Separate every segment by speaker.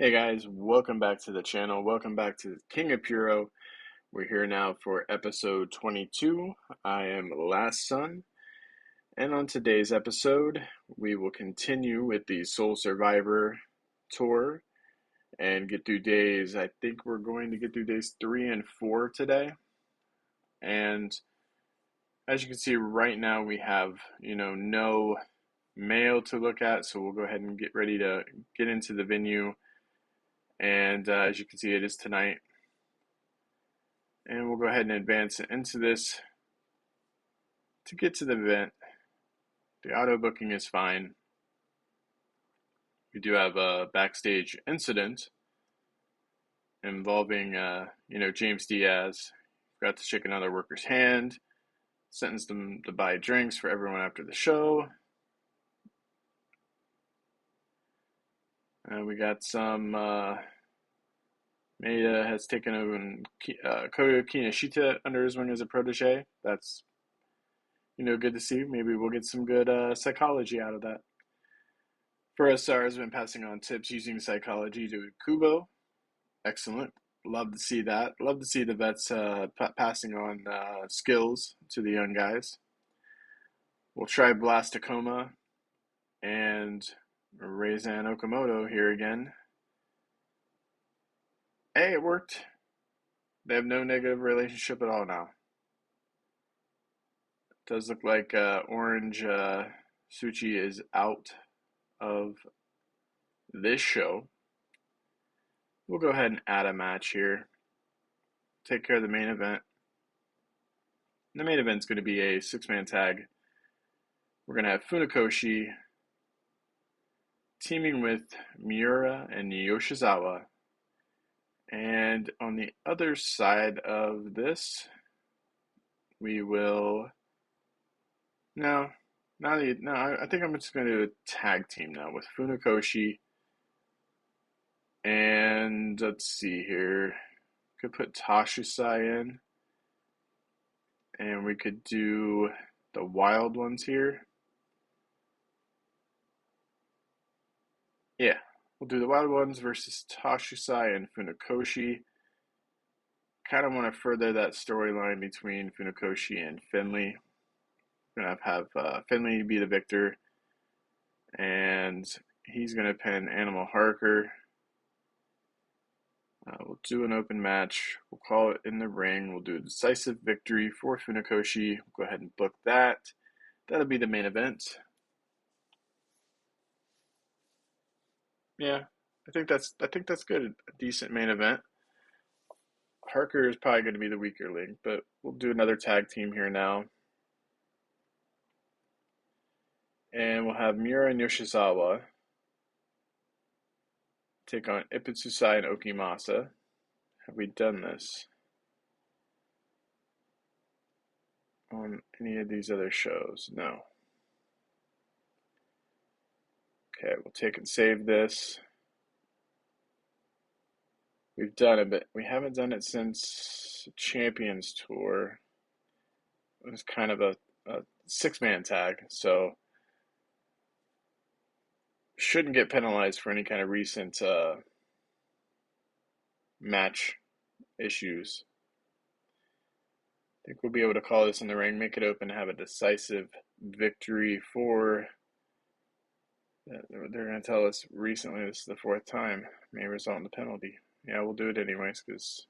Speaker 1: Hey guys, welcome back to the channel. Welcome back to King of Puro. We're here now for episode 22. I am Last Son, and on today's episode, we will continue with the Soul Survivor tour and get through days. I think we're going to get through days 3 and 4 today. And as you can see right now, we have, no mail to look at, so we'll go ahead and get ready to get into the venue. And as you can see, it is tonight. And we'll go ahead and advance into this. To get to the event, the auto booking is fine. We do have a backstage incident involving, James Diaz. Forgot to shake another worker's hand, sentenced them to buy drinks for everyone after the show. We got some, Maeda has taken over Koyo Kinoshita under his wing as a protege. That's, good to see. Maybe we'll get some good psychology out of that. Furusawa has been passing on tips using psychology to Kubo. Excellent. Love to see that. Love to see the vets passing on skills to the young guys. We'll try Blastakoma and Reizan Okamoto here again. Hey, it worked. They have no negative relationship at all now. It does look like Orange Suchi is out of this show. We'll go ahead and add a match here. Take care of the main event. The main event is going to be a six-man tag. We're going to have Funakoshi teaming with Miura and Yoshizawa. And on the other side of this, we will... I think I'm just going to do a tag team now with Funakoshi. And let's see here. Could put Tashisai in. And we could do the Wild Ones here. Yeah, we'll do the Wild Ones versus Tashisai and Funakoshi. Kind of want to further that storyline between Funakoshi and Finley. We're going to have Finley be the victor. And he's going to pin Animal Harker. We'll do an open match. We'll call it in the ring. We'll do a decisive victory for Funakoshi. We'll go ahead and book that. That'll be the main event. Yeah, I think that's good. A decent main event. Harker is probably going to be the weaker link, but we'll do another tag team here now. And we'll have Miura and Yoshizawa take on Ipitsusai and Okimasa. Have we done this on any of these other shows? No. Okay, we'll take and save this. We've done it, but we haven't done it since Champions Tour. It was kind of a six-man tag, so shouldn't get penalized for any kind of recent match issues. I think we'll be able to call this in the ring, make it open, have a decisive victory for... They're going to tell us recently this is the fourth time. May result in the penalty. Yeah, we'll do it anyways because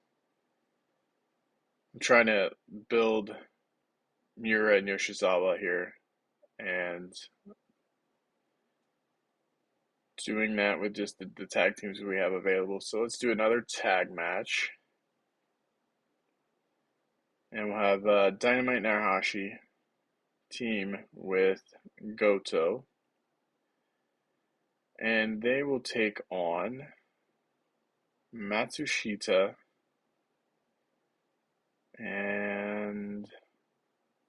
Speaker 1: I'm trying to build Miura and Yoshizawa here. And doing that with just the tag teams we have available. So let's do another tag match. And we'll have Dynamite Narahashi team with Goto. And they will take on Matsushita. And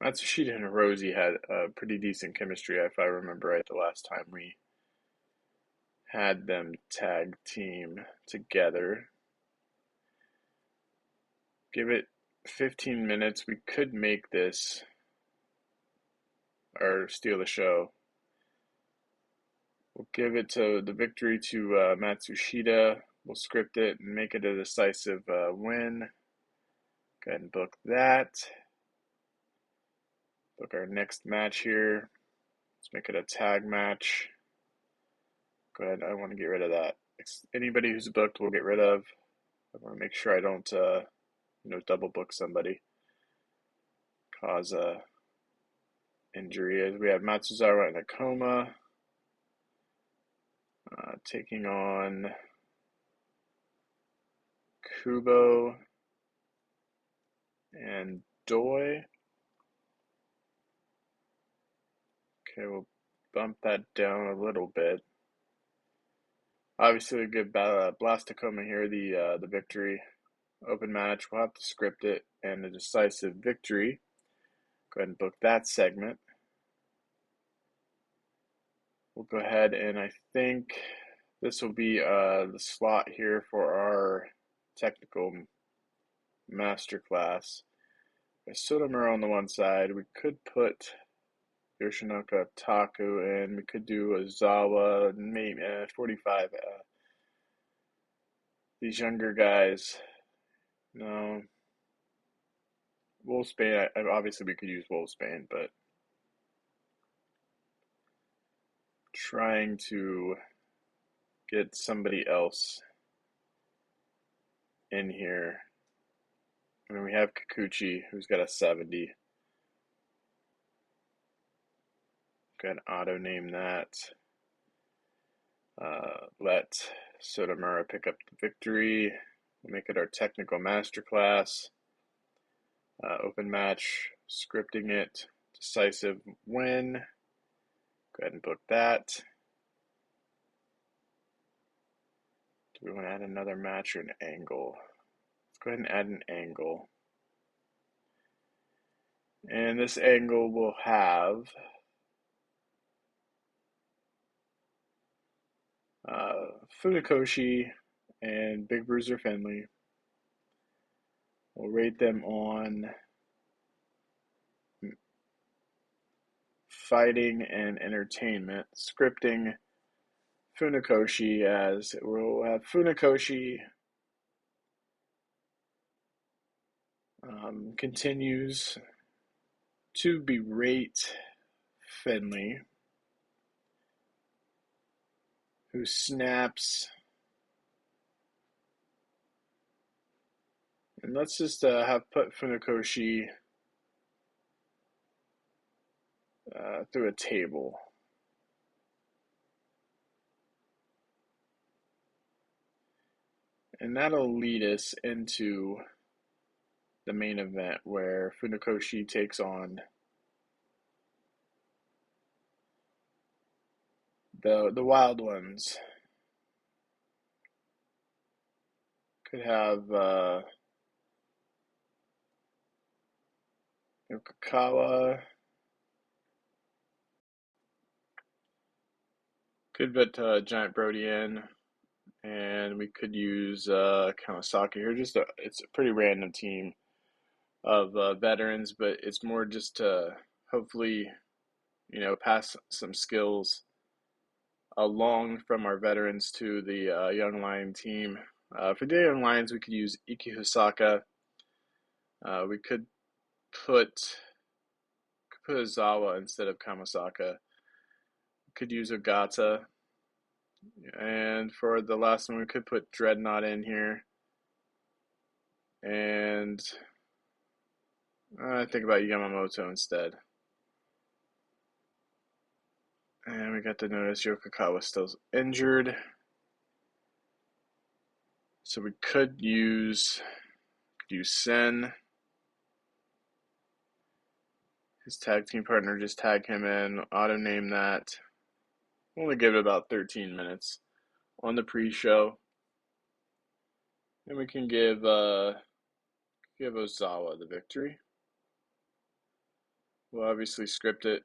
Speaker 1: Matsushita and Rosie had a pretty decent chemistry, if I remember right, the last time we had them tag team together. Give it 15 minutes. We could make this or steal the show. We'll give it to the victory to Matsushita. We'll script it and make it a decisive win. Go ahead and book that. Book our next match here. Let's make it a tag match. Go ahead. I want to get rid of that. Anybody who's booked, we'll get rid of. I want to make sure I don't, double book somebody, cause a injury. As we have Matsuzawa in a coma, taking on Kubo and Doi. Okay, we'll bump that down a little bit. Obviously, a good Blastacoma here, the victory. Open match, we'll have to script it, and a decisive victory. Go ahead and book that segment. We'll go ahead and I think this will be the slot here for our technical masterclass. Sotomura on the one side. We could put Yoshinoka Taku in. We could do a Zawa, maybe 45. These younger guys. No. Wolfsbane, obviously we could use Wolfsbane, but trying to get somebody else in here. I mean, we have Kikuchi, who's got a 70. Go ahead and auto name that. Let Sotomura pick up the victory. We'll make it our technical masterclass. Open match, scripting it, decisive win. Go ahead and book that. Do we want to add another match or an angle? Let's go ahead and add an angle. And this angle will have Funakoshi and Big Bruiser Finley. We'll rate them on fighting and entertainment. Scripting Funakoshi, as we'll have Funakoshi continues to berate Finley, who snaps. And let's just have put Funakoshi through a table. And that'll lead us into the main event where Funakoshi takes on the Wild Ones. Could have Yokikawa. Could put Giant Brody in. And we could use Kawasaki here. It's a pretty random team of veterans, but it's more just to hopefully, pass some skills along from our veterans to the Young Lion team. For the Young Lions, we could use Iki Hosaka. We could put Ozawa instead of Kamasaka. We could use Ogata. And for the last one, we could put Dreadnought in here. And I think about Yamamoto instead. And we got to notice Yokikawa still injured. So we could use Sen. His tag team partner, just tag him in, auto name that. Only give it about 13 minutes on the pre-show. And we can give Ozawa the victory. We'll obviously script it.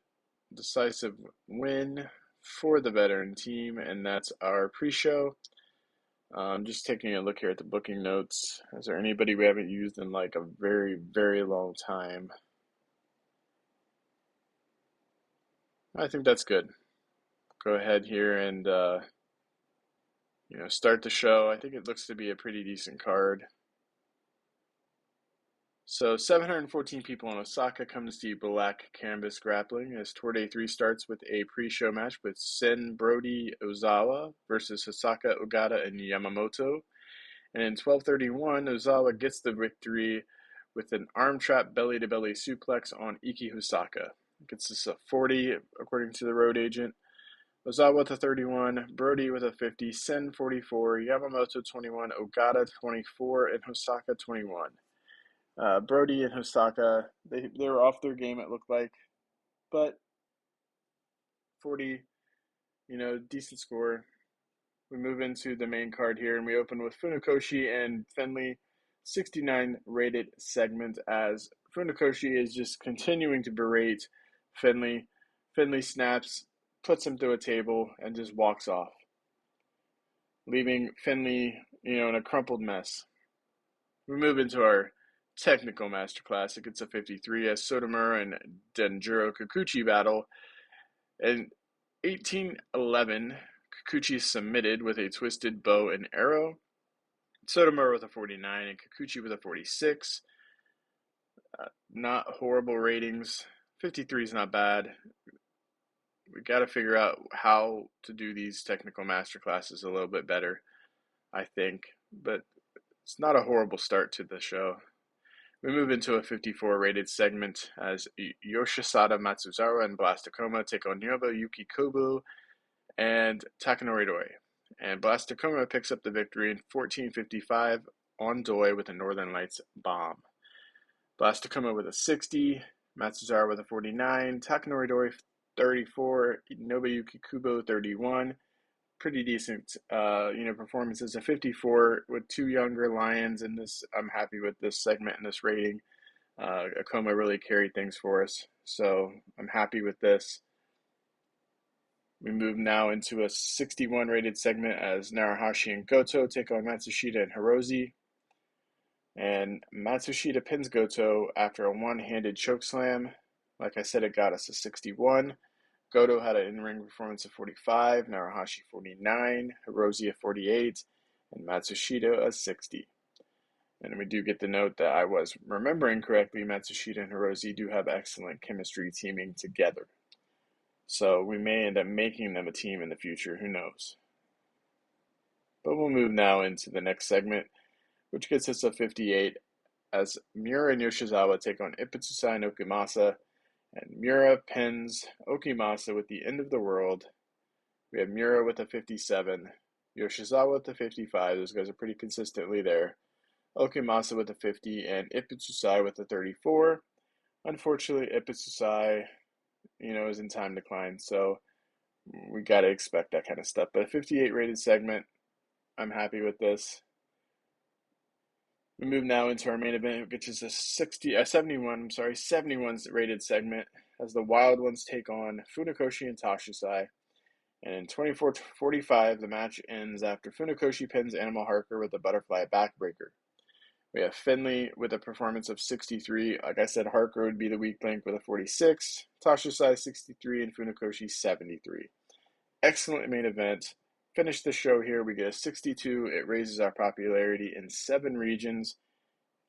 Speaker 1: Decisive win for the veteran team, and that's our pre-show. Just taking a look here at the booking notes. Is there anybody we haven't used in like a very, very long time? I think that's good. Go ahead here and start the show. I think it looks to be a pretty decent card. So 714 people in Osaka come to see Black Canvas Grappling as Tour Day 3 starts with a pre-show match with Sen Brody Ozawa versus Hisaka Ogata and Yamamoto. And in 12:31, Ozawa gets the victory with an arm trap belly-to-belly suplex on Iki Hisaka. Gets us a 40 according to the road agent. Ozawa with a 31, Brody with a 50, Sen 44, Yamamoto 21, Ogata 24, and Hisaka 21. Brody and Hisaka, they were off their game, it looked like, but 40, decent score. We move into the main card here, and we open with Funakoshi and Finley, 69 rated segment, as Funakoshi is just continuing to berate Finley. Finley snaps, puts him through a table, and just walks off, leaving Finley, in a crumpled mess. We move into our technical masterclass. It gets a 53 as Sotomura and Denjiro Kikuchi battle. In 1811, Kikuchi is submitted with a twisted bow and arrow. Sotomura with a 49 and Kikuchi with a 46. Not horrible ratings. 53 is not bad. We got to figure out how to do these technical masterclasses a little bit better, I think. But it's not a horrible start to the show. We move into a 54 rated segment as Yoshisada Matsuzawa and Blastakoma take on Nobuyuki Kobo and Takanori Doi. And Blastakoma picks up the victory in 14:55 on Doi with a Northern Lights bomb. Blastakoma with a 60, Matsuzawa with a 49, Takanori Doi 34, Nobuyuki Kubo 31. Pretty decent, performances. A 54 with two younger Lions in this. I'm happy with this segment and this rating. Akoma really carried things for us, so I'm happy with this. We move now into a 61 rated segment as Naruhashi and Goto take on Matsushita and Hirose. And Matsushita pins Goto after a one-handed chokeslam. Like I said, it got us a 61. Goto had an in-ring performance of 45, Naruhashi 49, Hirose a 48, and Matsushita a 60. And we do get the note that I was remembering correctly, Matsushita and Hirose do have excellent chemistry teaming together. So we may end up making them a team in the future, who knows. But we'll move now into the next segment, which gets us a 58 as Miura and Yoshizawa take on Iputsusai and Okimasa. And Miura pins Okimasa with the end of the world. We have Miura with a 57, Yoshizawa with a 55. Those guys are pretty consistently there. Okimasa with a 50, and Iputsusai with a 34. Unfortunately, Iputsusai, is in time decline, so we got to expect that kind of stuff. But a 58 rated segment, I'm happy with this. We move now into our main event, which is a 71 rated segment as the Wild Ones take on Funakoshi and Takusai. And in 24:45, the match ends after Funakoshi pins Animal Harker with a butterfly backbreaker. We have Finley with a performance of 63. Like I said, Harker would be the weak link with a 46, Takusai 63, and Funakoshi 73. Excellent main event. Finish the show here. We get a 62. It raises our popularity in 7 regions.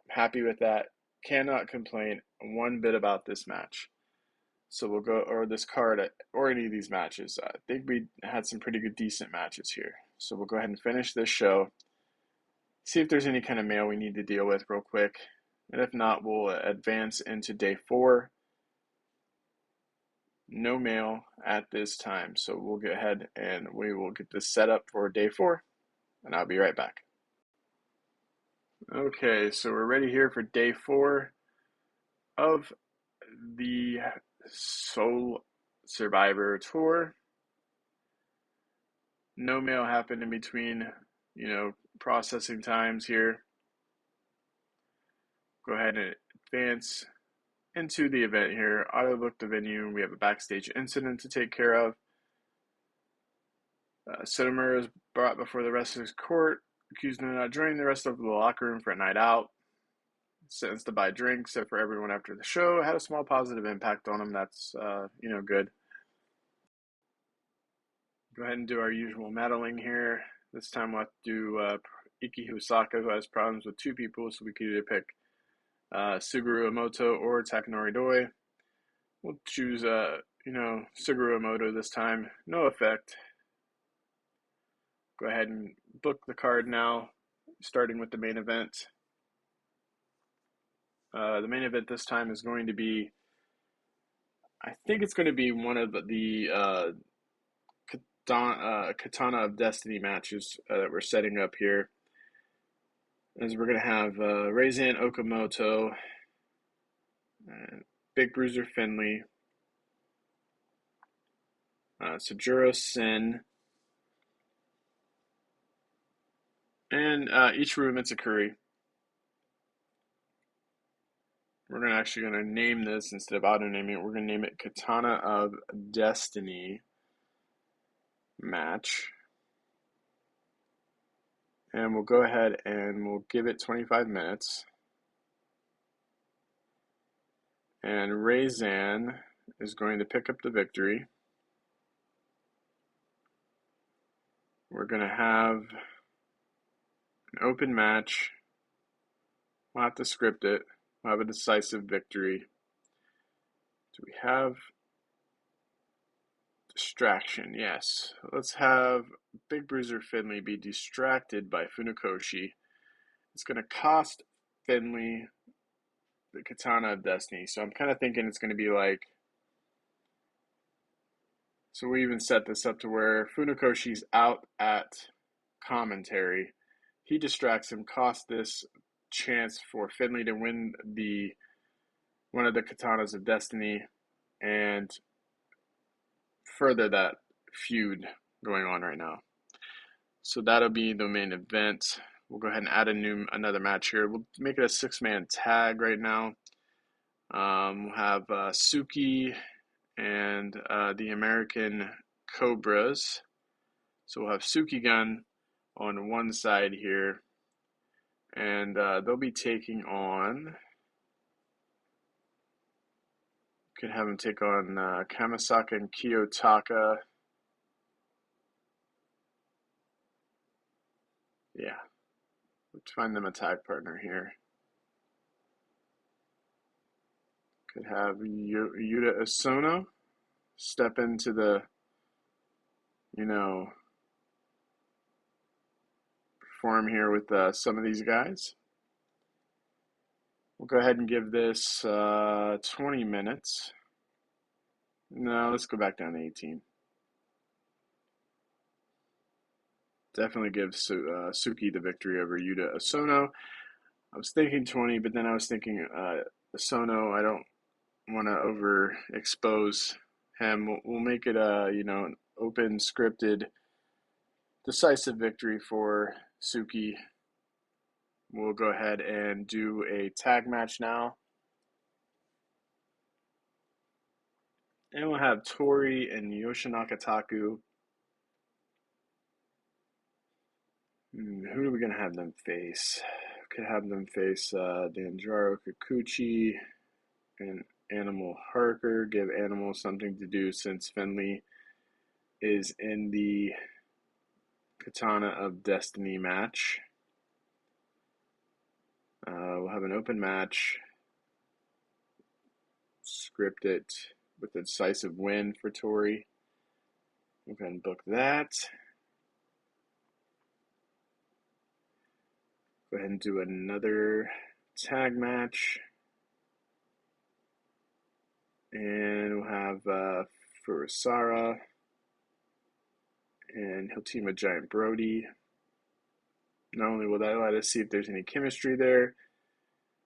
Speaker 1: I'm happy with that. Cannot complain one bit about this match. So we'll go, or this card, or any of these matches. I think we had some pretty good, decent matches here. So we'll go ahead and finish this show. See if there's any kind of mail we need to deal with real quick. And if not, we'll advance into day 4. No mail at this time. So we'll go ahead and we will get this set up for day 4. And I'll be right back. Okay, so we're ready here for day 4 of the Soul Survivor Tour. No mail happened in between, processing times here. Go ahead and advance into the event here. Auto book the venue. We have a backstage incident to take care of. Sotomura is brought before the wrestler's court, accused of not joining the rest of the locker room for a night out. Sentenced to buy drinks for everyone after the show. Had a small positive impact on him. That's, good. Go ahead and do our usual meddling here. This time we'll have to do Iki Hosaka, who has problems with two people, so we could either pick Suguru Emoto or Takanori Doi. We'll choose, Suguru Emoto this time. No effect. Go ahead and book the card now, starting with the main event. The main event this time is going to be, I think it's going to be one of the Katana of Destiny matches that we're setting up here. As we're going to have Reizan Okamoto, Big Bruiser Finley, Sojuro Sen, and Ichiro Mitsukuri. We're actually going to name this, instead of auto-naming it, we're going to name it Katana of Destiny match. And we'll go ahead and we'll give it 25 minutes. And Reizan is going to pick up the victory. We're going to have an open match. We'll have to script it. We'll have a decisive victory. Do we have distraction? Yes. Let's have Big Bruiser Finley be distracted by Funakoshi. It's going to cost Finley the Katana of Destiny. So I'm kind of thinking it's going to be like, so we even set this up to where Funakoshi's out at commentary. He distracts him, costs this chance for Finley to win one of the Katanas of Destiny, and further that feud going on right now. So that'll be the main event. We'll go ahead and add another match here. We'll make it a 6-man tag right now. We'll have Suki and the American Cobras. So we'll have Suki Gun on one side here, and they'll be taking on. Could have them take on Kamasaka and Kiyotaka. Yeah, let's find them a tag partner here. Could have Yuta Osono step into the, perform here with some of these guys. We'll go ahead and give this 20 minutes. No, let's go back down to 18. Definitely give Suki the victory over Yuta Osono. I was thinking 20, but then I was thinking Osono, I don't want to overexpose him. We'll make it an open, scripted, decisive victory for Suki. We'll go ahead and do a tag match now. And we'll have Tori and Yoshinaka Taku. Who are we going to have them face? We could have them face Danjaro Kikuchi and Animal Harker. Give Animal something to do since Finley is in the Katana of Destiny match. We'll have an open match. Script it with a decisive win for Tori. We'll go ahead and book that. Go ahead and do another tag match. And we'll have Furusawa. And he'll team with Giant Brody. Not only will that let us see if there's any chemistry there,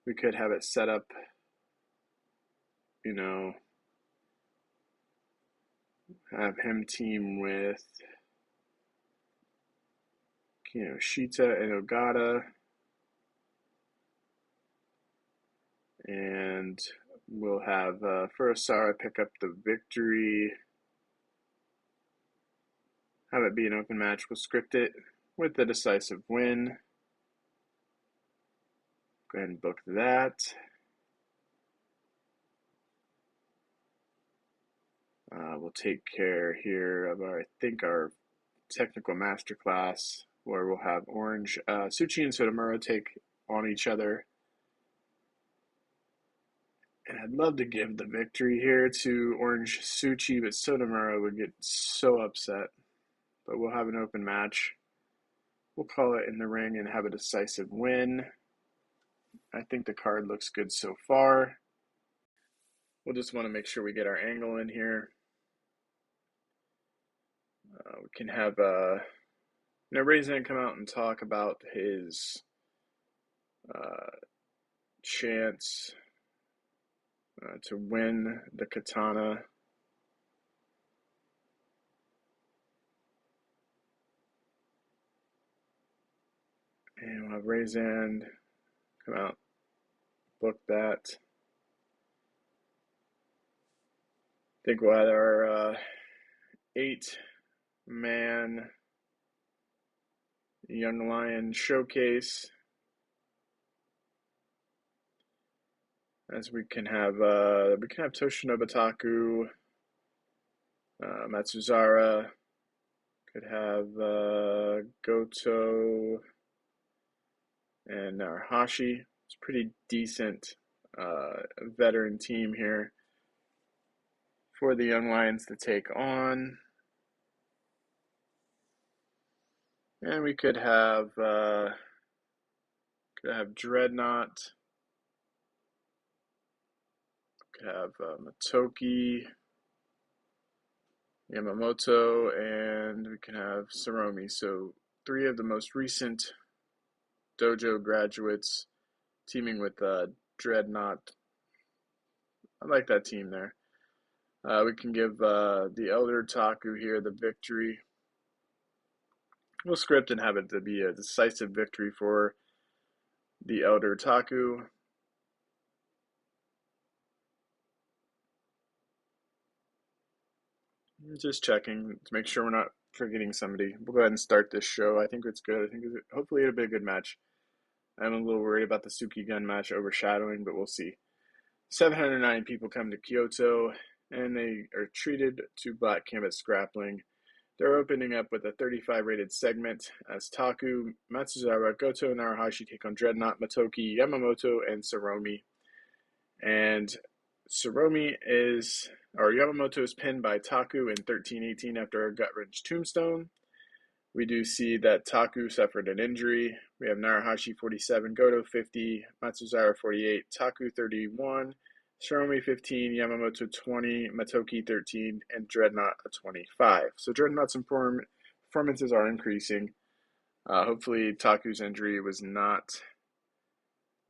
Speaker 1: we could have it set up, have him team with Shita and Ogata. And we'll have Furusawa pick up the victory. Have it be an open match. We'll script it with the decisive win. Go ahead and book that. We'll take care here of our technical masterclass. where we'll have Orange Tsuchi and Sotomura take on each other. And I'd love to give the victory here to Orange Tsuchi, but Sotomura would get so upset. But we'll have an open match. We'll call it in the ring and have a decisive win. I think the card looks good so far. We'll just want to make sure we get our angle in here. We can have Raisin come out and talk about his chance to win the katana. And we'll have Raisin come out, book that. I think we'll have our 8-man Young Lion showcase. As we can have Toshinobu Taku, Matsuzara, could have Goto and Naruhashi. It's a pretty decent veteran team here for the Young Lions to take on. And we could have Dreadnought. Could have Matoki, Yamamoto, and we can have Saromi. So 3 of the most recent dojo graduates teaming with Dreadnought. I like that team there. We can give the Elder Taku here the victory. We'll script and have it to be a decisive victory for the Elder Taku. Just checking to make sure we're not forgetting somebody. We'll go ahead and start this show. I think it's good. I think hopefully it'll be a good match. I'm a little worried about the Suki Gun match overshadowing, but we'll see. 709 people come to Kyoto, and they are treated to Black Canvas Grappling. They're opening up with a 35 rated segment as Taku, Matsuzara, Goto, and Naruhashi take on Dreadnought, Matoki, Yamamoto, and Saromi. And Yamamoto is pinned by Taku in 13-18 after a gut-wrench tombstone. We do see that Taku suffered an injury. We have Naruhashi 47, Goto 50, Matsuzara 48, Taku 31, Saromi 15, Yamamoto 20, Matoki 13, and Dreadnought 25. So Dreadnought's performances are increasing. Hopefully Taku's injury was not,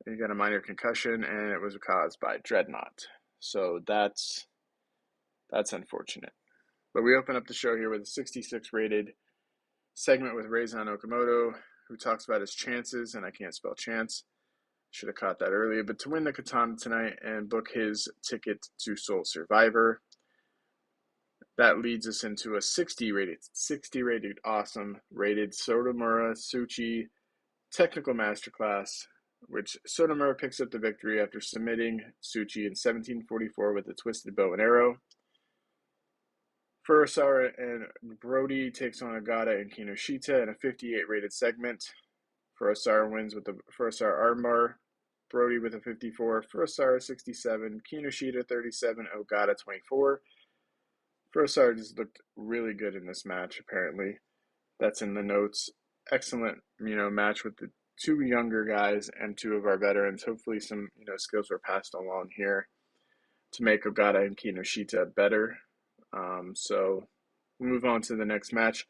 Speaker 1: he got a minor concussion, and it was caused by Dreadnought. So that's unfortunate. But we open up the show here with a 66 rated segment with Reizan Okamoto, who talks about his chances, and I can't spell chance. Should have caught that earlier. But to win the katana tonight and book his ticket to Soul Survivor. That leads us into a 60 rated, awesome rated Sotomura Tsuchi technical masterclass, which Sotomura picks up the victory after submitting Tsuchi in 1744 with a twisted bow and arrow. Furusawa and Brody takes on Ogata and Kinoshita in a 58 rated segment. Furusawa wins with the Furusawa armbar, Brody with a 54, Furusawa 67, Kinoshita 37, Ogata 24. Furusawa just looked really good in this match, apparently. That's in the notes. Excellent, match with the 2 younger guys and 2 of our veterans. Hopefully some, skills were passed along here to make Ogata and Kinoshita better. So we'll move on to the next match.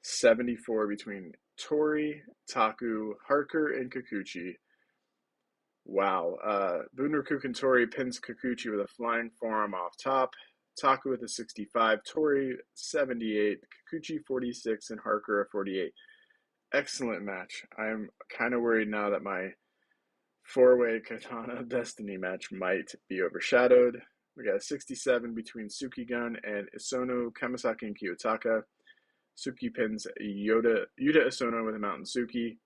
Speaker 1: 74 between Tori, Taku, Harker, and Kikuchi. Wow. Bunraku Tori pins Kikuchi with a flying forearm off top. Taku with a 65, Tori 78, Kikuchi 46, and Harker a 48. Excellent match. I'm kind of worried now that my 4-way Katana Destiny match might be overshadowed. We got a 67 between Suki Gun and Isono, Kamasaki, and Kiyotaka. Suki pins Yuta Isono with a Mountain Suki.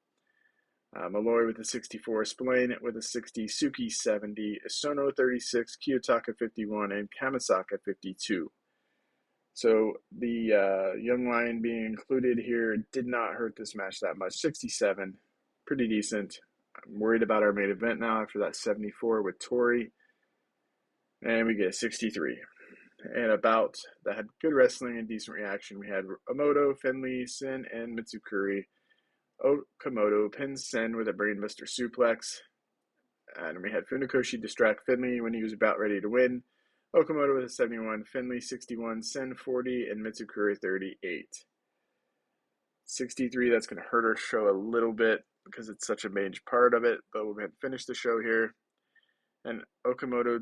Speaker 1: Malloy with a 64, Spillane with a 60, Suki 70, Isono 36, Kiyotaka 51, and Kamasaka 52. So the young lion being included here did not hurt this match that much. 67, pretty decent. I'm worried about our main event now after that 74 with Tori. And we get a 63. And a bout that had good wrestling and decent reaction. We had Omoto, Finley, Sin, and Mitsukuri. Okamoto pins Sen with a brainbuster suplex. And we had Funakoshi distract Finley when he was about ready to win. Okamoto with a 71, Finley 61, Sen 40, and Mitsukuri 38. 63, that's going to hurt our show a little bit because it's such a major part of it, but we'll go ahead and finish the show here. And Okamoto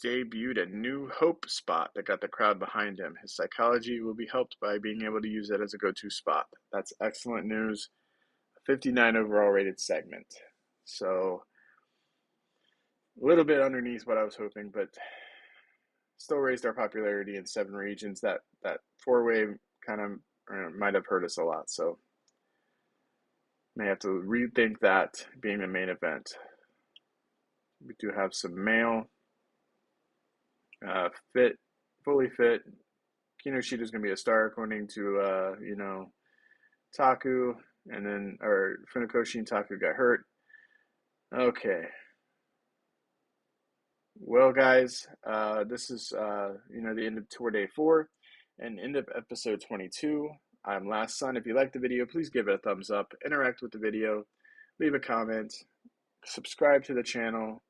Speaker 1: debuted a new hope spot that got the crowd behind him. His psychology will be helped by being able to use it as a go-to spot. That's excellent news. 59 overall rated segment. So a little bit underneath what I was hoping, but still raised our popularity in 7 regions. That four-way kind of might have hurt us a lot, so may have to rethink that being the main event. We do have some male fully fit. Kinoshita's going to be a star according to Taku, and then Funakoshi and Taku got hurt. Okay. Well, guys, this is the end of Tour Day 4 and end of episode 22. I'm Last Son. If you liked the video, please give it a thumbs up, interact with the video, leave a comment, subscribe to the channel,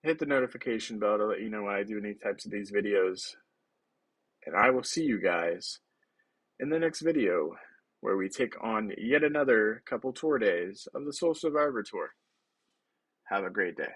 Speaker 1: hit the notification bell to let you know when I do any types of these videos. And I will see you guys in the next video where we take on yet another couple tour days of the Soul Survivor Tour. Have a great day.